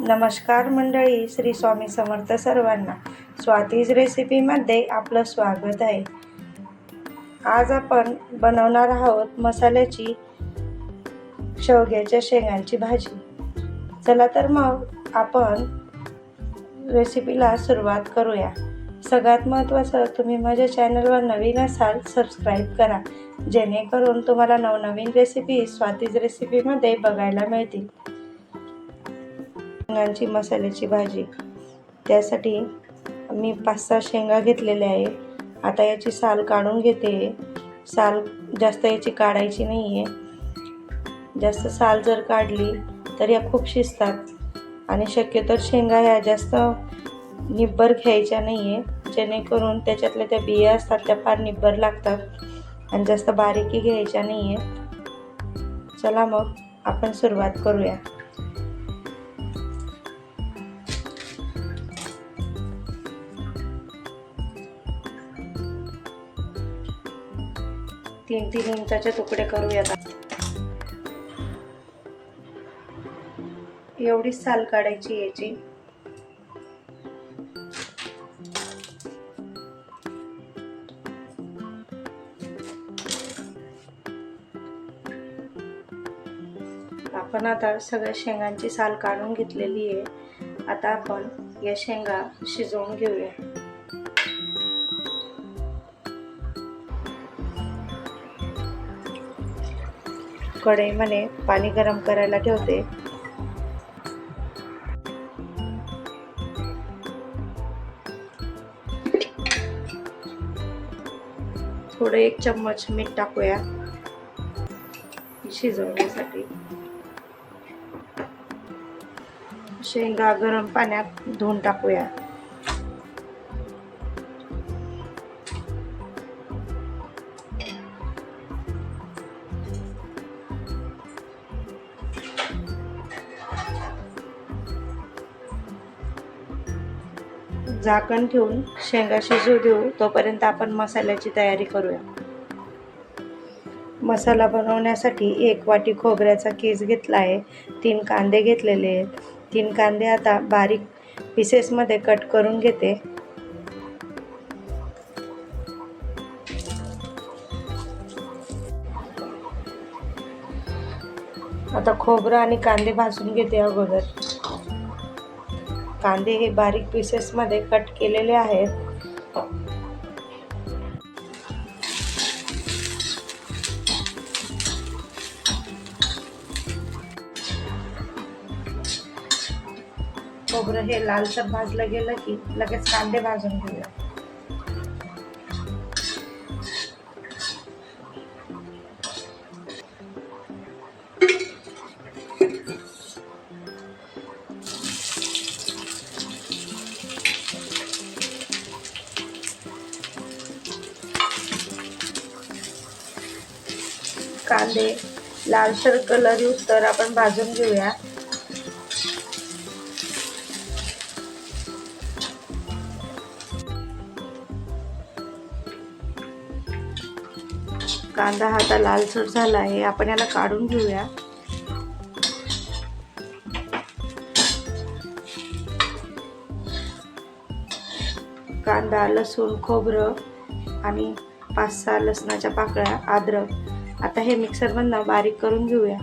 नमस्कार मंडळी, श्री स्वामी समर्थ सर्वांना. स्वातीज रेसिपीमध्ये आपलं स्वागत आहे. आज आपण बनवणार आहोत मसाल्याची शेवग्याच्या शेंगांची भाजी. चला तर मग आपण रेसिपीला सुरुवात करूया. सगळ्यात महत्त्वाचं, तुम्ही माझ्या चॅनलवर नवीन असाल सबस्क्राईब करा, जेणेकरून तुम्हाला नवनवीन रेसिपी स्वातीज रेसिपीमध्ये बघायला मिळतील. शेंगांची मसाल्याची भाजी, त्यासाठी मी 5-6 शेंगा घेतलेल्या आहे. आता याची साल काढून घेते. साल जास्त याची काढायची नाही आहे. जास्त साल जर काढली तर या खूप शिजतात आणि शक्यतो शेंगा ह्या जास्त निब्बर घ्यायच्या नाही आहे, जेणेकरून त्याच्यातल्या त्या बिया असतात त्या फार निब्बर लागतात आणि जास्त बारीकी घ्यायच्या नाही आहे. चला मग आपण सुरुवात करूया. तीन इंचाचे तुकडे करूयात. एवढी साल काढायची याची. आपण आता सगळ्या शेंगांची साल काढून घेतलेली आहे. आता आपण या शेंगा शिजवून घेऊया. कढईमध्ये पाणी गरम करायला ठेवते. थोडं 1 चम्मच मीठ टाकूया शिजवण्यासाठी. शेंगा गरम पाण्यात धुवून टाकूया. झाकण ठेवून शेंगा शिजू देऊ. तोपर्यंत आपण मसाल्याची तयारी करूया. मसाला बनवण्यासाठी 1 वाटी खोबऱ्याचा कीस घेतला आहे. 3 कांदे घेतलेले आहेत. 3 कांदे आता बारीक पीसेसमध्ये कट करून घेते. आता खोबरं आणि कांदे भाजून घेते अगोदर. कांदे हे बारीक पीसेसमध्ये कट केलेले आहेत. खोबरं हे लालसर भाजलं गेलं की लगेच कांदे भाजून घेऊया. कांदे लालसर कलर येऊस्तर आपण भाजून घेऊया. कांदा हा आता लालसर झाला आहे. आपण याला काढून घेऊया. कांदा, लसूण, खोबरं आणि 5-6 लसणाच्या पाकळ्या, अद्रक, आता हे मिक्सरमधनं बारीक करून घेऊया.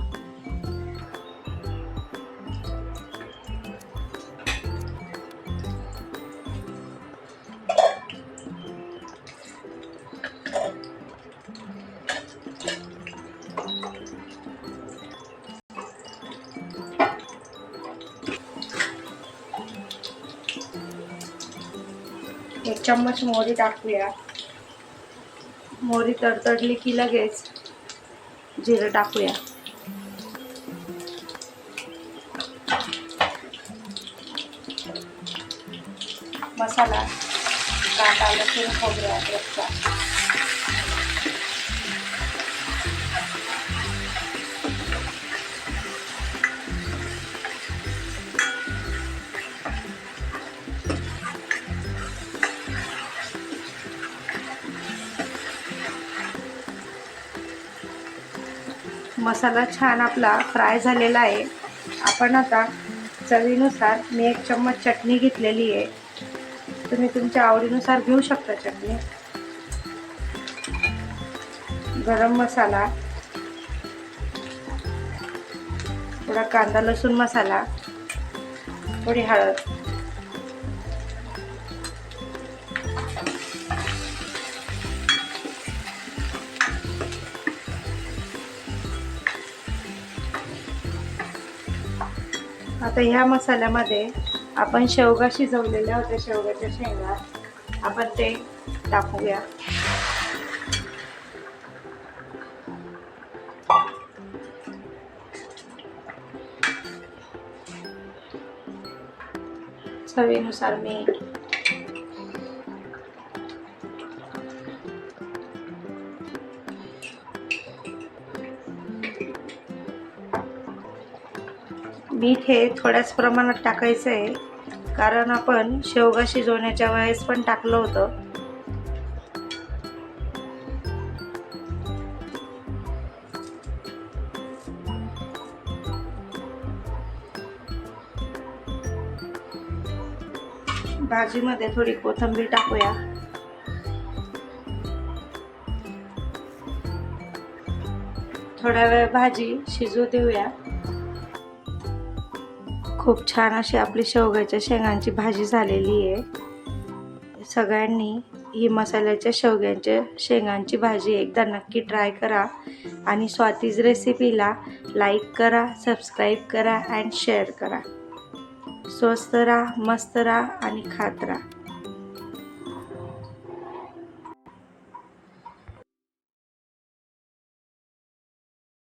एक चम्मच मोहरी टाकूया. मोहरी तडतडली की लगेच जिरं टाकूया. मसाला कांदा, लसूण, खोबरं, अद्रकचा. मसाला छान आपला फ्राय झालेला आहे. आपण आता चवीनुसार मी 1 चम्मच चटणी घेतलेली आहे. तुम्ही तुमच्या आवडीनुसार घेऊ शकता चटणी. गरम मसाला, थोडा कांदा लसूण मसाला, थोडी हळद, आता ह्या मसाल्यामध्ये आपण शेवगा शिजवलेल्या होत्या, शेवगाच्या शेंगा आपण ते टाकूया. चवीनुसार मीठ, मीठ हे थोड्याच प्रमाणात टाकायचं आहे, कारण आपण शेवगा शिजवण्याच्या वेळेस पण टाकलं होतं. भाजीमध्ये थोडी कोथिंबीर टाकूया. थोडा वेळ भाजी शिजू देऊया. खूप छान अशी आपली शेवग्याच्या शेंगांची भाजी झालेली आहे. सगळ्यांनी ही मसाल्याच्या शेवग्याच्या शेंगांची भाजी एकदा नक्की ट्राय करा आणि स्वातीज रेसिपीला लाईक करा, सबस्क्राईब करा अँड शेअर करा. स्वस्त राहा, मस्त राहा आणि खात राहा.